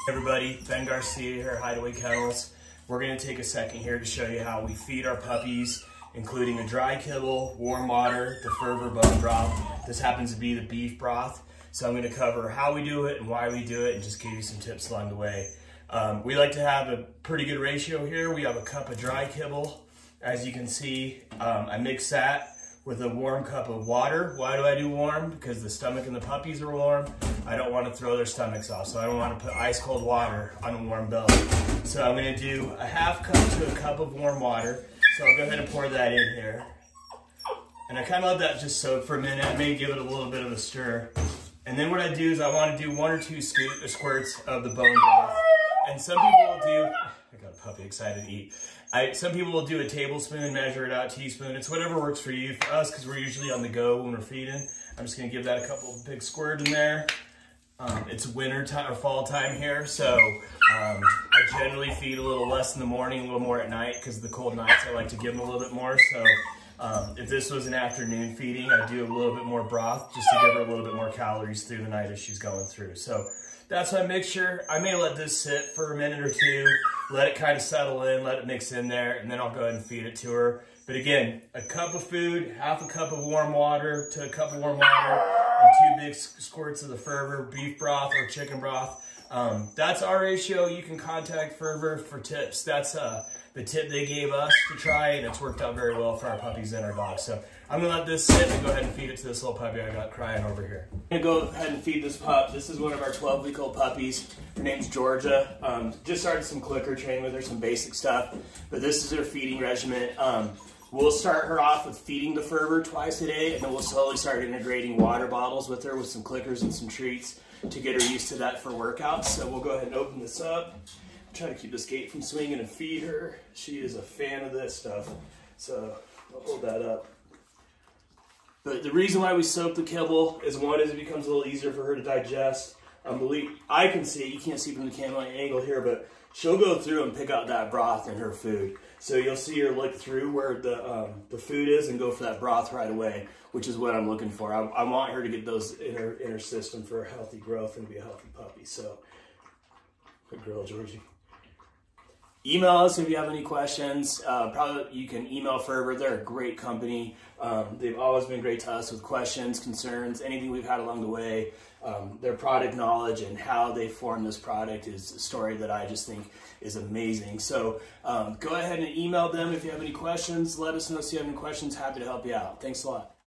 Hey everybody, Ben Garcia here at Hideaway Kennels. We're going to take a second here to show you how we feed our puppies, including a dry kibble, warm water, the Furvor Bone Broth. This happens to be the beef broth. So I'm going to cover how we do it and why we do it and just give you some tips along the way. We like to have a pretty good ratio here. We have a cup of dry kibble. As you can see, I mix that with a warm cup of water. Why do I do warm? Because the stomach and the puppies are warm. I don't want to throw their stomachs off, so I don't want to put ice cold water on a warm belly. So I'm going to do a half cup to a cup of warm water. So I'll go ahead and pour that in here. And I kind of let that just soak for a minute. I may give it a little bit of a stir. And then what I do is I want to do 1 or 2 squirts of the bone broth. And some people will do, I got a puppy excited to eat. Some people will do a tablespoon, measure it out, teaspoon. It's whatever works for you. For us, because we're usually on the go when we're feeding, I'm just going to give that a couple of big squirt in there. It's winter time or fall time here, so I generally feed a little less in the morning, a little more at night, because the cold nights I like to give them a little bit more. So if this was an afternoon feeding, I'd do a little bit more broth just to give her a little bit more calories through the night as she's going through. So that's my mixture. I may let this sit for a minute or two, let it kind of settle in, let it mix in there, and then I'll go ahead and feed it to her. But again, a cup of food, half a cup of warm water to a cup of warm water, and 2 big squirts of the Furvor beef broth or chicken broth. That's our ratio. You can contact Furvor for tips. That's the tip they gave us to try, and it's worked out very well for our puppies and our dogs. So I'm gonna let this sit and go ahead and feed it to this little puppy I got crying over here. I'm gonna go ahead and feed this pup. This is one of our 12-week-old puppies. Her name's Georgia. Just started some clicker training with her, some basic stuff, but this is her feeding regimen. We'll start her off with feeding the Furvor twice a day, and then we'll slowly start integrating water bottles with her with some clickers and some treats to get her used to that for workouts. So we'll go ahead and open this up. Try to keep this gate from swinging and feed her. She is a fan of this stuff. So I'll hold that up. But the reason why we soak the kibble is, one, is it becomes a little easier for her to digest. I can see it. You can't see from the camera angle here, but she'll go through and pick out that broth in her food. So you'll see her look through where the food is and go for that broth right away, which is what I'm looking for. I want her to get those in her system for a healthy growth and be a healthy puppy. So, good girl, Georgie. Email us if you have any questions. Probably you can email Furvor. They're a great company. They've always been great to us with questions, concerns, anything we've had along the way. Their product knowledge and how they form this product is a story that I just think is amazing. So go ahead and email them if you have any questions. Let us know if you have any questions. Happy to help you out. Thanks a lot.